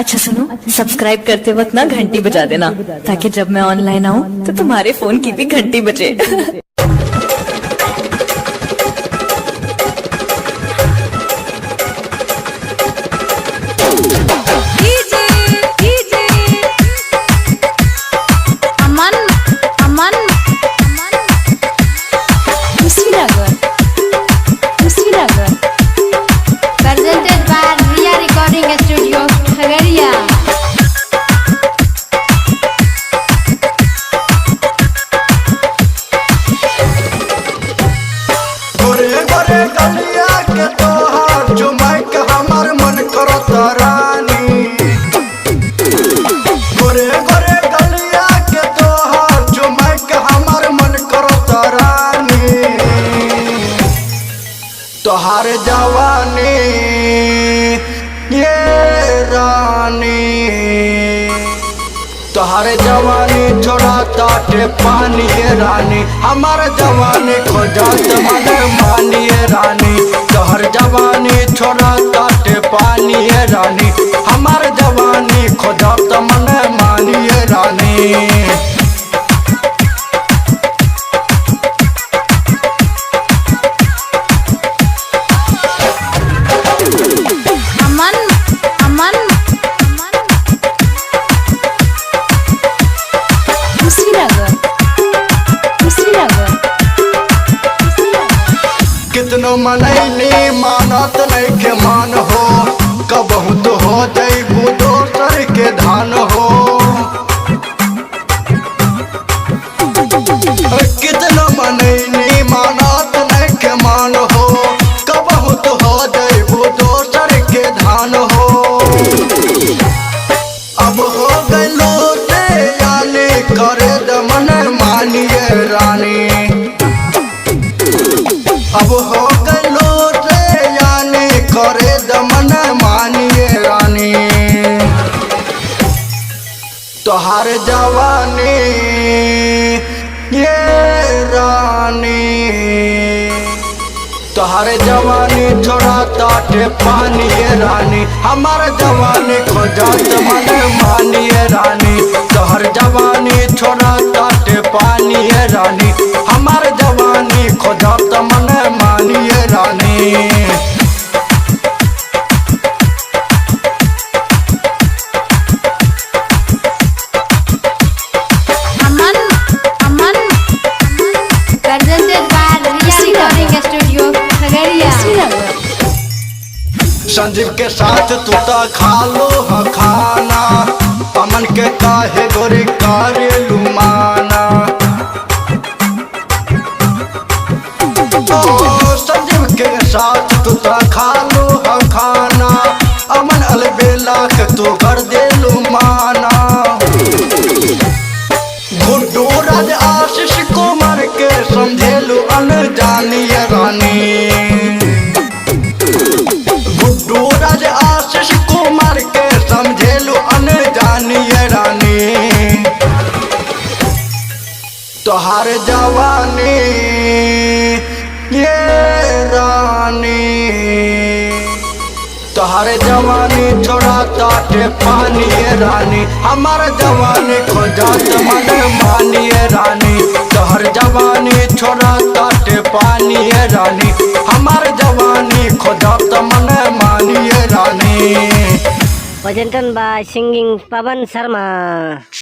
अच्छा सुनो, सब्सक्राइब करते वक्त ना घंटी बजा देना, ताकि जब मैं ऑनलाइन आऊँ तो तुम्हारे फोन की भी घंटी बजे। Presented by Ria Recording Studio, Khagaria. गोरे गोरे गलिया के तोहार चुमाई के हमार मन करत रानी। गोरे गोरे गलिया के तोहार चुमाई के हमार मन करत रानी। तोहार जवानी ये रानी, तोहार जवानी छोड़ा ताटे पानी ये रानी। हमार जवानी खो जात मन मानी ये रानी। तोहर जवानी छोड़ा ताटे पानी ये रानी। हमार जवानी खो जात मन मानी ये रानी। कितनो मनैली मानत नहीं के मान हो, कबहू तो हो जैबू दोसर के धान हो। कितनो मनैली मानत नहीं के मान हो, कबहू तो हो जैबू दोसर के धान हो। अब हो गलो ते यानी करे दमन मानिए रानी। अब हो गलो रे यानी करे दमन मानिए रानी। तोहार जवानी ये रानी, तोहार जवानी छोड़ा ताटे पानी ये रानी। हमार जवानी खो जात मन मानिए रानी। तोहर जवानी छोड़ा ताटे पानी ये रानी। हमार जवानी खो जात मन मानिए रानी। Presented by Ria Recording Studio, Khagaria. Sanjeev के साथ तू तो खा लो ह खाना, अमन के काहे गोरी कारे लुमाना। ओ संजीव के साथ तू तो खा लो ह खाना, अमन अलबेला के तू कर दे लुमाना। गुड्डू राज आशीष कुमार के समझेलू अनजानिए रानी। गुड्डू राज आशीष कुमार के समझेलू अनजानिए रानी। तोहार जवानी ये रानी, तोहार जवानी छोड़ा ताटे पानी ये रानी। हमार जवानी खो जात मन मानिए रानी। तोहर जवानी छोड़ा ताटे पानी ये रानी। हमार जवानी खो जात मन मानिए रानी। Presented by singing Pavan Sharma.